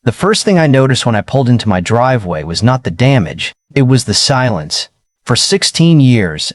The first thing I noticed when I pulled into my driveway was not the damage, it was the silence. For 16 years,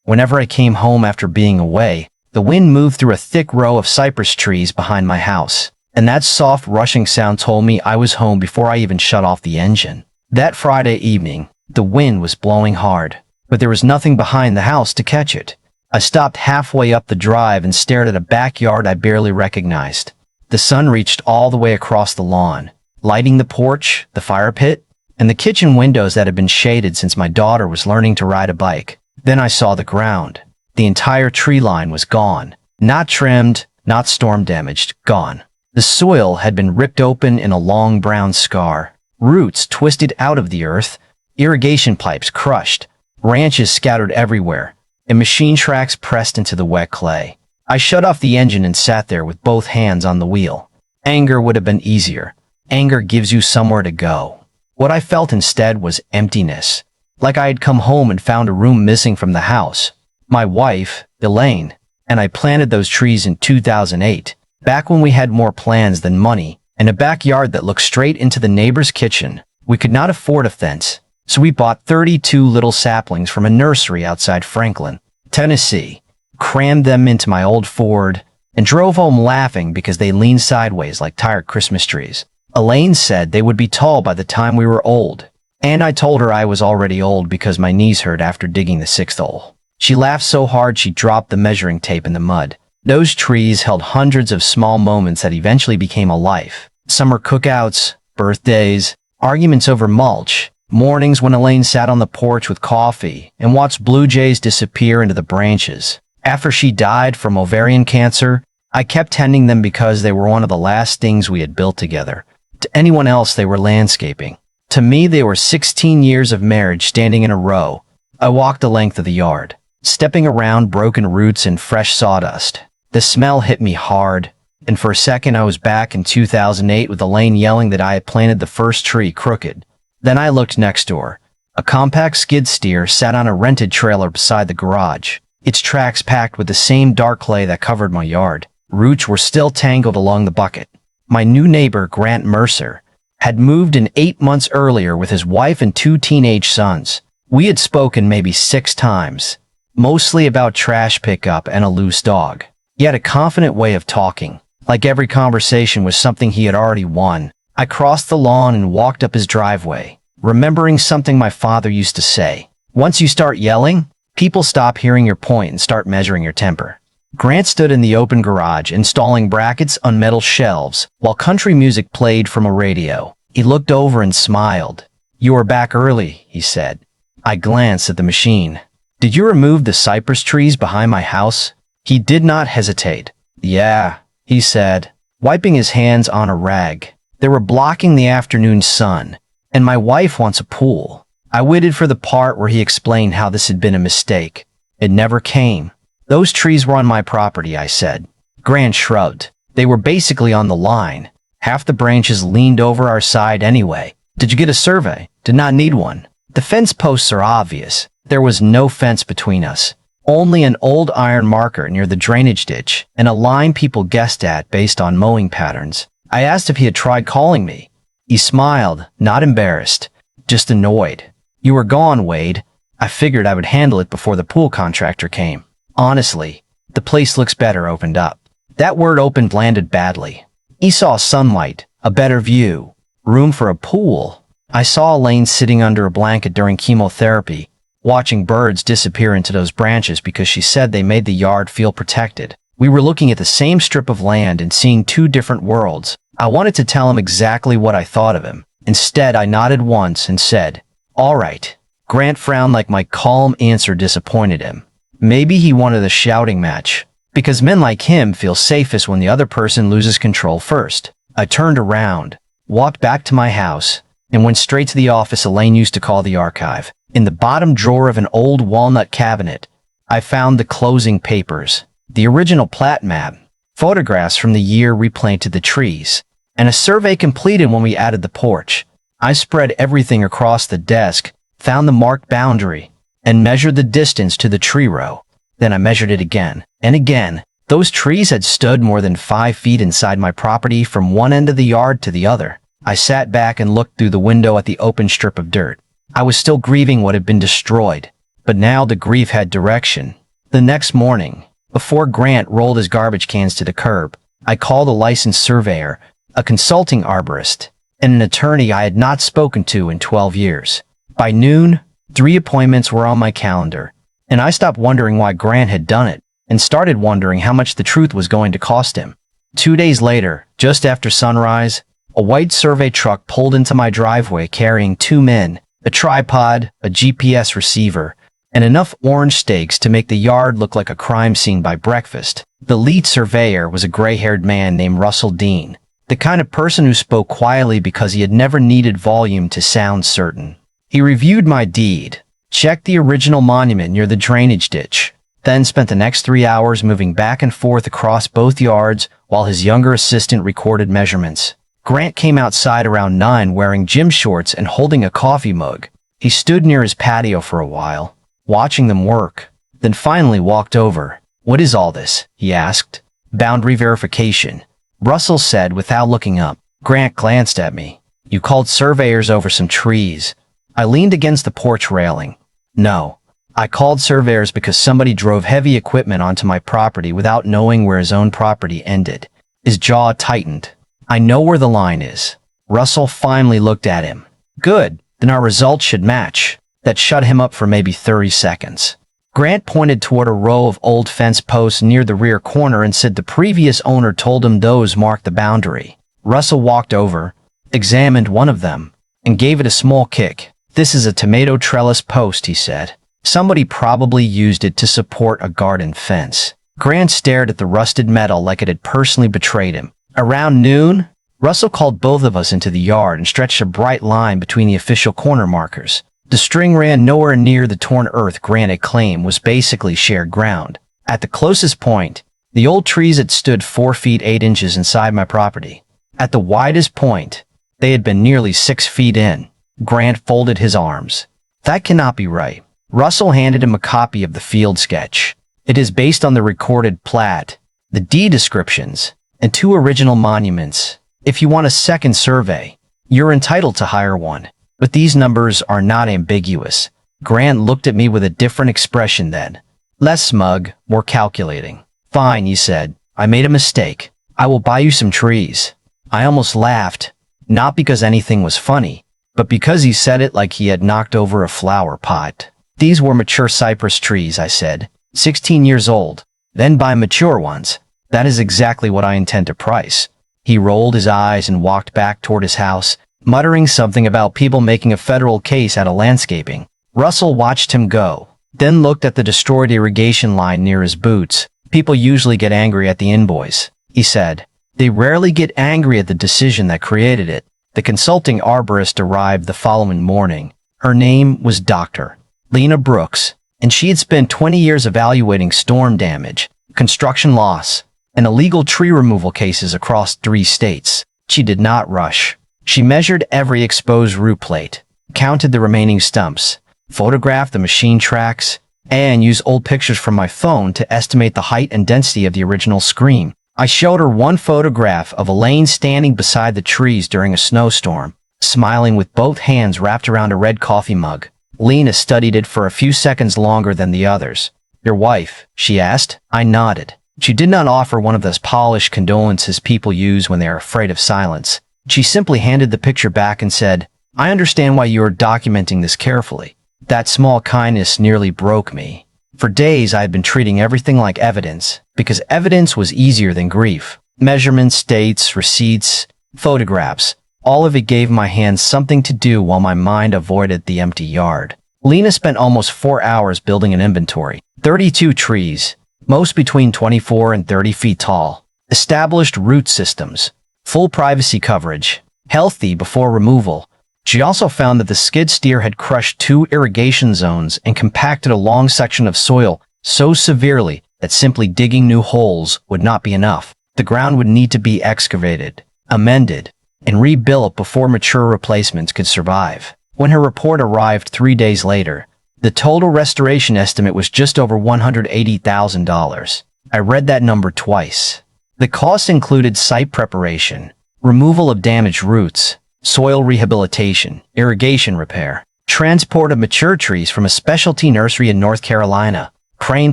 whenever I came home after being away, the wind moved through a thick row of cypress trees behind my house, and that soft rushing sound told me I was home before I even shut off the engine. That Friday evening, the wind was blowing hard, but there was nothing behind the house to catch it. I stopped halfway up the drive and stared at a backyard I barely recognized. The sun reached all the way across the lawn, lighting the porch, the fire pit, and the kitchen windows that had been shaded since my daughter was learning to ride a bike. Then I saw the ground. The entire tree line was gone. Not trimmed, not storm damaged, gone. The soil had been ripped open in a long brown scar. Roots twisted out of the earth, irrigation pipes crushed, branches scattered everywhere, and machine tracks pressed into the wet clay. I shut off the engine and sat there with both hands on the wheel. Anger would have been easier. Anger gives you somewhere to go. What I felt instead was emptiness. Like I had come home and found a room missing from the house. My wife, Elaine, and I planted those trees in 2008, back when we had more plans than money, and a backyard that looked straight into the neighbor's kitchen. We could not afford a fence, so we bought 32 little saplings from a nursery outside Franklin, Tennessee, crammed them into my old Ford, and drove home laughing because they leaned sideways like tired Christmas trees. Elaine said they would be tall by the time we were old, and I told her I was already old because my knees hurt after digging the 6th hole. She laughed so hard she dropped the measuring tape in the mud. Those trees held hundreds of small moments that eventually became a life. Summer cookouts, birthdays, arguments over mulch, mornings when Elaine sat on the porch with coffee and watched blue jays disappear into the branches. After she died from ovarian cancer, I kept tending them because they were one of the last things we had built together. To anyone else, they were landscaping. To me, they were 16 years of marriage standing in a row. I walked the length of the yard, stepping around broken roots and fresh sawdust. The smell hit me hard, and for a second I was back in 2008 with Elaine yelling that I had planted the first tree crooked. Then I looked next door. A compact skid steer sat on a rented trailer beside the garage, its tracks packed with the same dark clay that covered my yard. Roots were still tangled along the bucket. My new neighbor, Grant Mercer, had moved in 8 months earlier with his wife and 2 teenage sons. We had spoken maybe 6 times, mostly about trash pickup and a loose dog. He had a confident way of talking, like every conversation was something he had already won. I crossed the lawn and walked up his driveway, remembering something my father used to say. Once you start yelling, people stop hearing your point and start measuring your temper. Grant stood in the open garage, installing brackets on metal shelves, while country music played from a radio. He looked over and smiled. "You are back early," he said. I glanced at the machine. "Did you remove the cypress trees behind my house?" He did not hesitate. "Yeah," he said, wiping his hands on a rag. "They were blocking the afternoon sun, and my wife wants a pool." I waited for the part where he explained how this had been a mistake. It never came. "Those trees were on my property," I said. Grant shrugged. "They were basically on the line. Half the branches leaned over our side anyway." "Did you get a survey?" "Did not need one. The fence posts are obvious. There was no fence between us. Only an old iron marker near the drainage ditch and a line people guessed at based on mowing patterns." I asked if he had tried calling me. He smiled, not embarrassed, just annoyed. "You were gone, Wade. I figured I would handle it before the pool contractor came." "Honestly, the place looks better opened up." That word "opened" landed badly. He saw sunlight, a better view, room for a pool. I saw Elaine sitting under a blanket during chemotherapy, watching birds disappear into those branches because she said they made the yard feel protected. We were looking at the same strip of land and seeing 2 different worlds. I wanted to tell him exactly what I thought of him. Instead, I nodded once and said, "All right." Grant frowned like my calm answer disappointed him. Maybe he wanted a shouting match, because men like him feel safest when the other person loses control first. I turned around, walked back to my house, and went straight to the office Elaine used to call the archive. In the bottom drawer of an old walnut cabinet, I found the closing papers, the original plat map, photographs from the year we planted the trees, and a survey completed when we added the porch. I spread everything across the desk, found the marked boundary, and measured the distance to the tree row. Then I measured it again and again. Those trees had stood more than 5 feet inside my property from one end of the yard to the other. I sat back and looked through the window at the open strip of dirt. I was still grieving what had been destroyed, but now the grief had direction. The next morning, before Grant rolled his garbage cans to the curb, I called a licensed surveyor, a consulting arborist, and an attorney I had not spoken to in 12 years. By noon, 3 appointments were on my calendar, and I stopped wondering why Grant had done it and started wondering how much the truth was going to cost him. 2 days later, just after sunrise, a white survey truck pulled into my driveway carrying 2 men, a tripod, a GPS receiver, and enough orange steaks to make the yard look like a crime scene by breakfast. The lead surveyor was a gray-haired man named Russell Dean, the kind of person who spoke quietly because he had never needed volume to sound certain. He reviewed my deed, checked the original monument near the drainage ditch, then spent the next 3 hours moving back and forth across both yards while his younger assistant recorded measurements. Grant came outside around 9 wearing gym shorts and holding a coffee mug. He stood near his patio for a while, watching them work, then finally walked over. "What is all this?" he asked. "Boundary verification," Russell said without looking up. Grant glanced at me. "You called surveyors over some trees." I leaned against the porch railing. "No. I called surveyors because somebody drove heavy equipment onto my property without knowing where his own property ended." His jaw tightened. "I know where the line is." Russell finally looked at him. "Good, then our results should match." That shut him up for maybe 30 seconds. Grant pointed toward a row of old fence posts near the rear corner and said the previous owner told him those marked the boundary. Russell walked over, examined one of them, and gave it a small kick. "This is a tomato trellis post," he said. "Somebody probably used it to support a garden fence." Grant stared at the rusted metal like it had personally betrayed him. Around noon, Russell called both of us into the yard and stretched a bright line between the official corner markers. The string ran nowhere near the torn earth Grant had claimed was basically shared ground. At the closest point, the old trees had stood 4 feet 8 inches inside my property. At the widest point, they had been nearly 6 feet in. Grant folded his arms. "That cannot be right." Russell handed him a copy of the field sketch. "It is based on the recorded plat, the deed descriptions, and 2 original monuments. If you want a second survey, you're entitled to hire one. But these numbers are not ambiguous." Grant looked at me with a different expression then. Less smug, more calculating. "Fine," he said. "I made a mistake. I will buy you some trees." I almost laughed, not because anything was funny, but because he said it like he had knocked over a flower pot. "These were mature cypress trees," I said. 16 years old. "Then buy mature ones. That is exactly what I intend to price." He rolled his eyes and walked back toward his house, muttering something about people making a federal case out of landscaping. Russell watched him go, then looked at the destroyed irrigation line near his boots. "People usually get angry at the invoice," he said. "They rarely get angry at the decision that created it." The consulting arborist arrived the following morning. Her name was Dr. Lena Brooks, and she had spent 20 years evaluating storm damage, construction loss, and illegal tree removal cases across 3 states. She did not rush. She measured every exposed root plate, counted the remaining stumps, photographed the machine tracks, and used old pictures from my phone to estimate the height and density of the original screen. I showed her one photograph of Elaine standing beside the trees during a snowstorm, smiling with both hands wrapped around a red coffee mug. Lena studied it for a few seconds longer than the others. "Your wife?" she asked. I nodded. She did not offer one of those polished condolences people use when they are afraid of silence. She simply handed the picture back and said, "I understand why you are documenting this carefully." That small kindness nearly broke me. For days I had been treating everything like evidence, because evidence was easier than grief. Measurements, dates, receipts, photographs, all of it gave my hands something to do while my mind avoided the empty yard. Lena spent almost 4 hours building an inventory. 32 trees, most between 24 and 30 feet tall, established root systems, full privacy coverage, healthy before removal. She also found that the skid steer had crushed 2 irrigation zones and compacted a long section of soil so severely that simply digging new holes would not be enough. The ground would need to be excavated, amended, and rebuilt before mature replacements could survive. When her report arrived 3 days later, the total restoration estimate was just over $180,000. I read that number twice. The cost included site preparation, removal of damaged roots, soil rehabilitation, irrigation repair, transport of mature trees from a specialty nursery in North Carolina, crane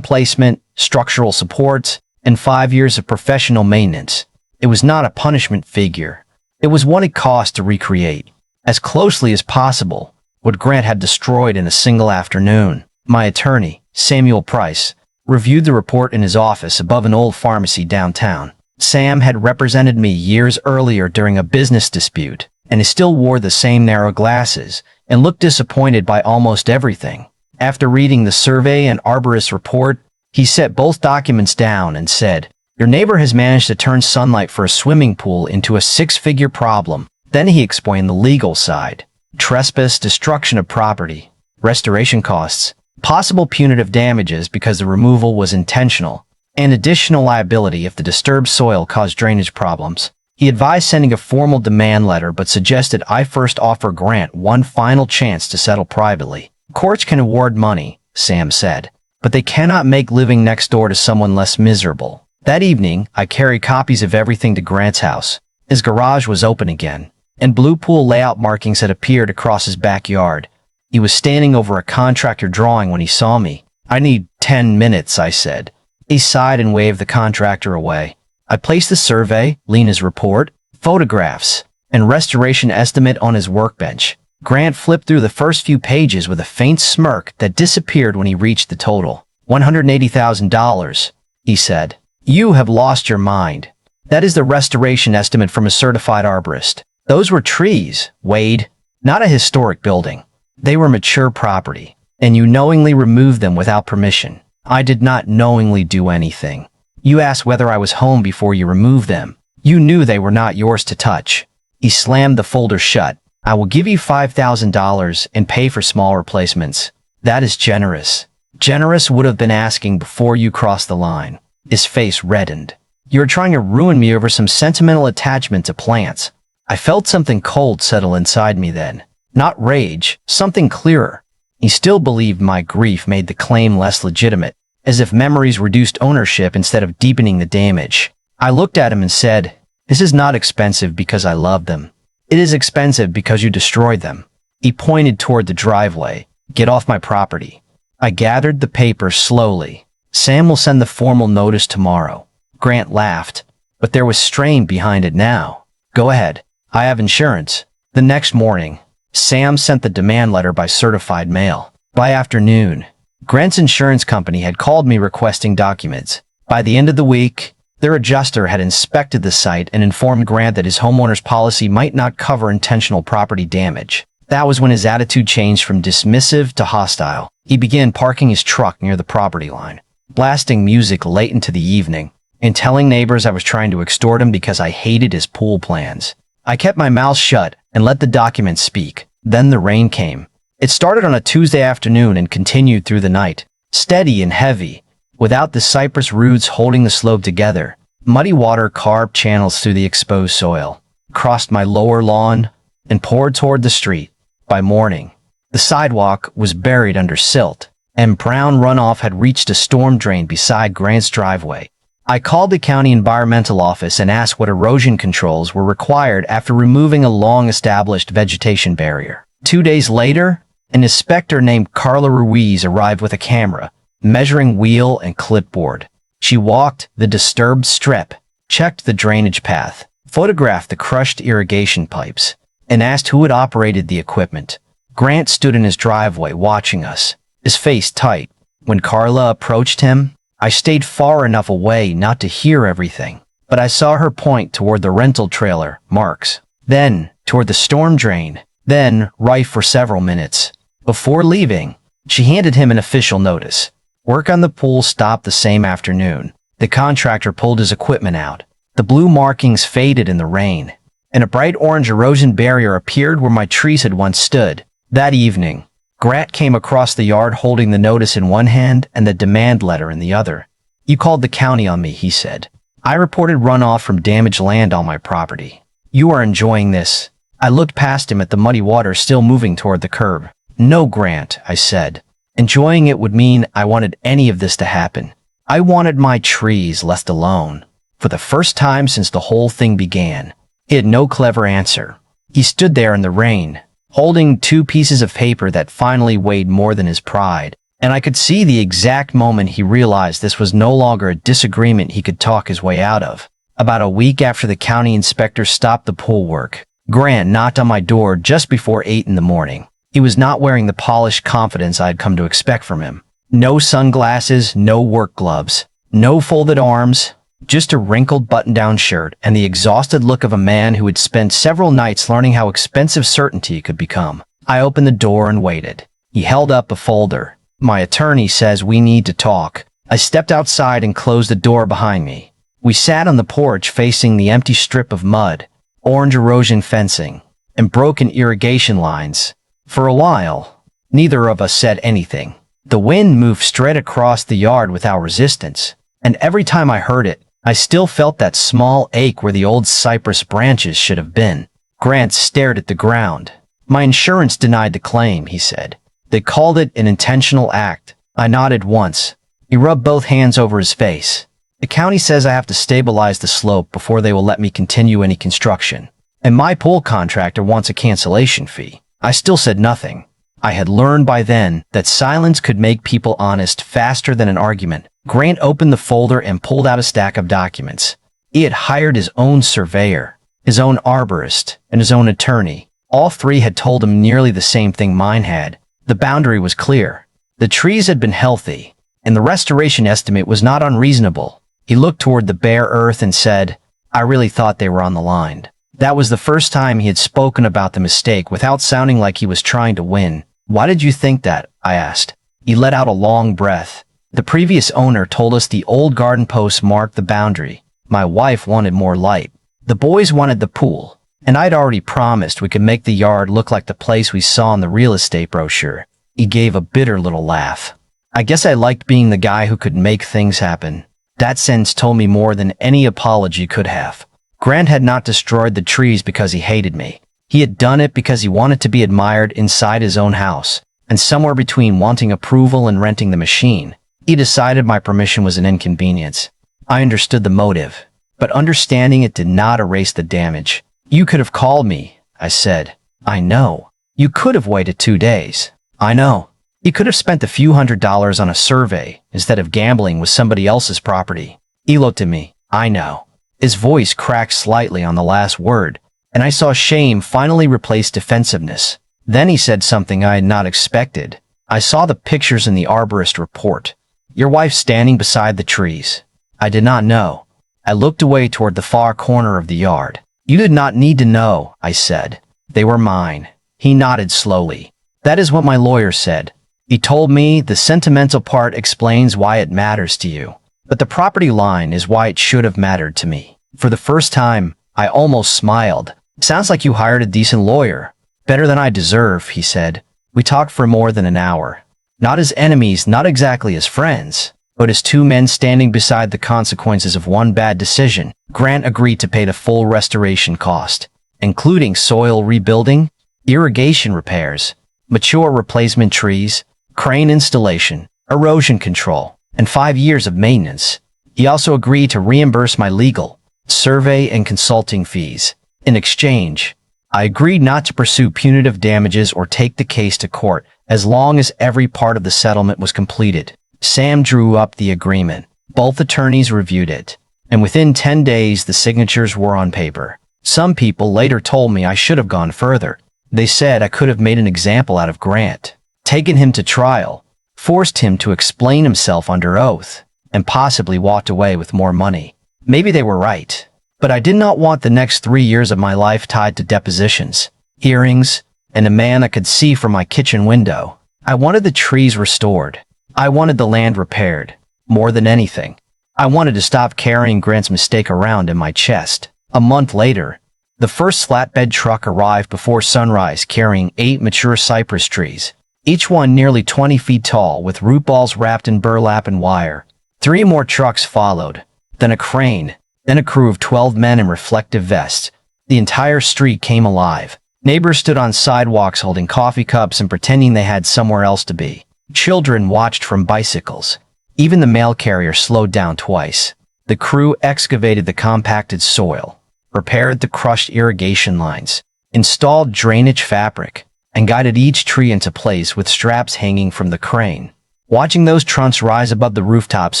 placement, structural supports, and 5 years of professional maintenance. It was not a punishment figure. It was what it cost to recreate, as closely as possible, what Grant had destroyed in a single afternoon. My attorney, Samuel Price, reviewed the report in his office above an old pharmacy downtown. Sam had represented me years earlier during a business dispute, and he still wore the same narrow glasses and looked disappointed by almost everything. After reading the survey and arborist report, he set both documents down and said, "Your neighbor has managed to turn sunlight for a swimming pool into a six-figure problem." Then he explained the legal side: trespass, destruction of property, restoration costs, possible punitive damages because the removal was intentional, and additional liability if the disturbed soil caused drainage problems. He advised sending a formal demand letter but suggested I first offer Grant one final chance to settle privately. Courts can award money, Sam said, but they cannot make living next door to someone less miserable. That evening, I carried copies of everything to Grant's house. His garage was open again, and blue pool layout markings had appeared across his backyard. He was standing over a contractor drawing when he saw me. "I need 10 minutes, I said. He sighed and waved the contractor away. I placed the survey, Lena's report, photographs, and restoration estimate on his workbench. Grant flipped through the first few pages with a faint smirk that disappeared when he reached the total. $180,000, he said. "You have lost your mind. That is the restoration estimate from a certified arborist. Those were trees, Wade, not a historic building. They were mature property, and you knowingly removed them without permission." "I did not knowingly do anything. You asked whether I was home before you removed them. You knew they were not yours to touch." He slammed the folder shut. "I will give you $5,000 and pay for small replacements. That is generous." "Generous would have been asking before you crossed the line." His face reddened. "You are trying to ruin me over some sentimental attachment to plants." I felt something cold settle inside me then. Not rage, something clearer. He still believed my grief made the claim less legitimate, as if memories reduced ownership instead of deepening the damage. I looked at him and said, "This is not expensive because I love them. It is expensive because you destroyed them." He pointed toward the driveway. "Get off my property." I gathered the papers slowly. "Sam will send the formal notice tomorrow." Grant laughed, but there was strain behind it now. "Go ahead. I have insurance." The next morning, Sam sent the demand letter by certified mail. By afternoon, Grant's insurance company had called me requesting documents. By the end of the week, their adjuster had inspected the site and informed Grant that his homeowner's policy might not cover intentional property damage. That was when his attitude changed from dismissive to hostile. He began parking his truck near the property line, blasting music late into the evening, and telling neighbors I was trying to extort him because I hated his pool plans. I kept my mouth shut and let the documents speak. Then the rain came. It started on a Tuesday afternoon and continued through the night, steady and heavy, without the cypress roots holding the slope together. Muddy water carved channels through the exposed soil, crossed my lower lawn, and poured toward the street. By morning, the sidewalk was buried under silt, and brown runoff had reached a storm drain beside Grant's driveway. I called the county environmental office and asked what erosion controls were required after removing a long-established vegetation barrier. 2 days later, an inspector named Carla Ruiz arrived with a camera, measuring wheel and clipboard. She walked the disturbed strip, checked the drainage path, photographed the crushed irrigation pipes, and asked who had operated the equipment. Grant stood in his driveway watching us, his face tight. When Carla approached him, I stayed far enough away not to hear everything, but I saw her point toward the rental trailer, marks, then toward the storm drain, then right for several minutes. Before leaving, she handed him an official notice. Work on the pool stopped the same afternoon. The contractor pulled his equipment out. The blue markings faded in the rain, and a bright orange erosion barrier appeared where my trees had once stood. That evening, Grant came across the yard holding the notice in one hand and the demand letter in the other. "You called the county on me," he said. "I reported runoff from damaged land on my property. You are enjoying this." I looked past him at the muddy water still moving toward the curb. "No, Grant," I said. "Enjoying it would mean I wanted any of this to happen. I wanted my trees left alone. For the first time since the whole thing began." He had no clever answer. He stood there in the rain, holding two pieces of paper that finally weighed more than his pride, and I could see the exact moment he realized this was no longer a disagreement he could talk his way out of. About a week after the county inspector stopped the pool work, Grant knocked on my door just before 8 in the morning. He was not wearing the polished confidence I had come to expect from him. No sunglasses, no work gloves, no folded arms, just a wrinkled button-down shirt and the exhausted look of a man who had spent several nights learning how expensive certainty could become. I opened the door and waited. He held up a folder. "My attorney says we need to talk." I stepped outside and closed the door behind me. We sat on the porch facing the empty strip of mud, orange erosion fencing, and broken irrigation lines. For a while, neither of us said anything. The wind moved straight across the yard without resistance, and every time I heard it, I still felt that small ache where the old cypress branches should have been. Grant stared at the ground. "My insurance denied the claim," he said. "They called it an intentional act." I nodded once. He rubbed both hands over his face. "The county says I have to stabilize the slope before they will let me continue any construction. And my pool contractor wants a cancellation fee." I still said nothing. I had learned by then that silence could make people honest faster than an argument. Grant opened the folder and pulled out a stack of documents. He had hired his own surveyor, his own arborist, and his own attorney. All three had told him nearly the same thing mine had. The boundary was clear. The trees had been healthy, and the restoration estimate was not unreasonable. He looked toward the bare earth and said, "I really thought they were on the line." That was the first time he had spoken about the mistake without sounding like he was trying to win. "Why did you think that?" I asked. He let out a long breath. "The previous owner told us the old garden posts marked the boundary. My wife wanted more light. The boys wanted the pool, and I'd already promised we could make the yard look like the place we saw in the real estate brochure." He gave a bitter little laugh. "I guess I liked being the guy who could make things happen." That sentence told me more than any apology could have. Grant had not destroyed the trees because he hated me. He had done it because he wanted to be admired inside his own house, and somewhere between wanting approval and renting the machine, he decided my permission was an inconvenience. I understood the motive, but understanding it did not erase the damage. "You could have called me," I said. "I know. You could have waited 2 days." "I know. You could have spent a few $100s on a survey instead of gambling with somebody else's property." He looked at me. "I know." His voice cracked slightly on the last word, and I saw shame finally replace defensiveness. Then he said something I had not expected. "I saw the pictures in the arborist report. Your wife standing beside the trees." I did not know. I looked away toward the far corner of the yard. "You did not need to know," I said. "They were mine." He nodded slowly. "That is what my lawyer said. He told me the sentimental part explains why it matters to you, but the property line is why it should have mattered to me." For the first time, I almost smiled. "Sounds like you hired a decent lawyer." "Better than I deserve," he said. We talked for more than an hour. Not as enemies, not exactly as friends, but as two men standing beside the consequences of one bad decision. Grant agreed to pay the full restoration cost, including soil rebuilding, irrigation repairs, mature replacement trees, crane installation, erosion control, and 5 years of maintenance. He also agreed to reimburse my legal, survey, and consulting fees. In exchange, I agreed not to pursue punitive damages or take the case to court as long as every part of the settlement was completed. Sam drew up the agreement. Both attorneys reviewed it, and within 10 days the signatures were on paper. Some people later told me I should have gone further. They said I could have made an example out of Grant, taken him to trial, forced him to explain himself under oath, and possibly walked away with more money. Maybe they were right, but I did not want the next 3 years of my life tied to depositions, hearings, and a man I could see from my kitchen window. I wanted the trees restored. I wanted the land repaired. More than anything, I wanted to stop carrying Grant's mistake around in my chest. A month later, the first flatbed truck arrived before sunrise carrying 8 mature cypress trees, each one nearly 20 feet tall with root balls wrapped in burlap and wire. 3 more trucks followed, then a crane, then a crew of 12 men in reflective vests. The entire street came alive. Neighbors stood on sidewalks holding coffee cups and pretending they had somewhere else to be. Children watched from bicycles. Even the mail carrier slowed down twice. The crew excavated the compacted soil, repaired the crushed irrigation lines, installed drainage fabric, and guided each tree into place with straps hanging from the crane. Watching those trunks rise above the rooftops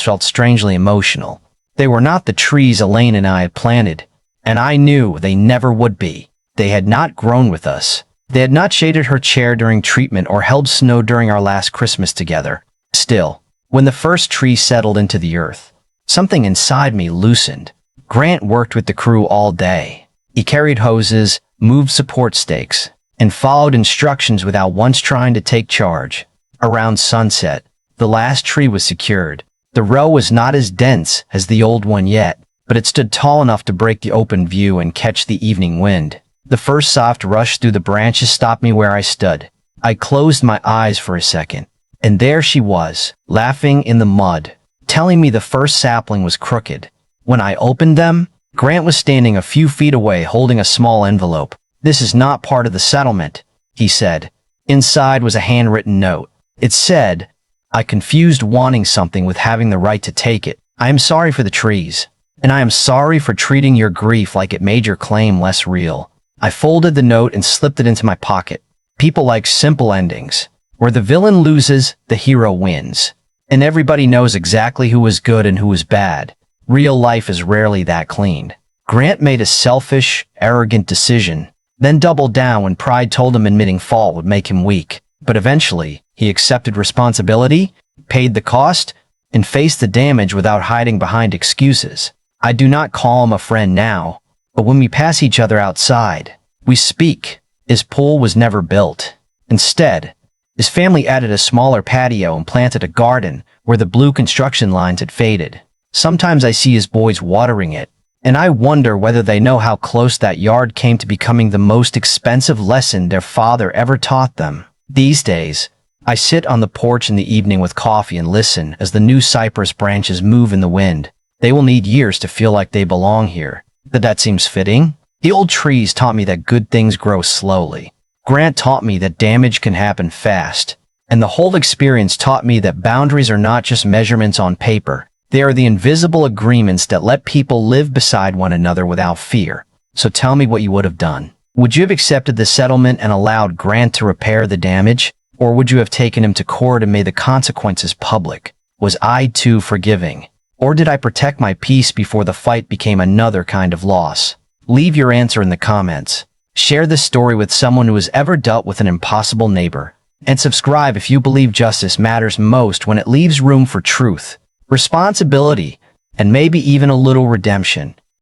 felt strangely emotional. They were not the trees Elaine and I had planted, and I knew they never would be. They had not grown with us. They had not shaded her chair during treatment or held snow during our last Christmas together. Still, when the first tree settled into the earth, something inside me loosened. Grant worked with the crew all day. He carried hoses, moved support stakes, and followed instructions without once trying to take charge. Around sunset, the last tree was secured. The row was not as dense as the old one yet, but it stood tall enough to break the open view and catch the evening wind. The first soft rush through the branches stopped me where I stood. I closed my eyes for a second, and there she was, laughing in the mud, telling me the first sapling was crooked. When I opened them, Grant was standing a few feet away holding a small envelope. "This is not part of the settlement," he said. Inside was a handwritten note. It said, "I confused wanting something with having the right to take it. I am sorry for the trees, and I am sorry for treating your grief like it made your claim less real." I folded the note and slipped it into my pocket. People like simple endings, where the villain loses, the hero wins, and everybody knows exactly who was good and who was bad. Real life is rarely that clean. Grant made a selfish, arrogant decision, then doubled down when pride told him admitting fault would make him weak. But eventually, he accepted responsibility, paid the cost, and faced the damage without hiding behind excuses. I do not call him a friend now, but when we pass each other outside, we speak. His pool was never built. Instead, his family added a smaller patio and planted a garden where the blue construction lines had faded. Sometimes I see his boys watering it, and I wonder whether they know how close that yard came to becoming the most expensive lesson their father ever taught them. These days, I sit on the porch in the evening with coffee and listen as the new cypress branches move in the wind. They will need years to feel like they belong here. But that seems fitting. The old trees taught me that good things grow slowly. Grant taught me that damage can happen fast. And the whole experience taught me that boundaries are not just measurements on paper. They are the invisible agreements that let people live beside one another without fear. So tell me what you would have done. Would you have accepted the settlement and allowed Grant to repair the damage? Or would you have taken him to court and made the consequences public? Was I too forgiving? Or did I protect my peace before the fight became another kind of loss? Leave your answer in the comments. Share this story with someone who has ever dealt with an impossible neighbor. And subscribe if you believe justice matters most when it leaves room for truth, responsibility, and maybe even a little redemption.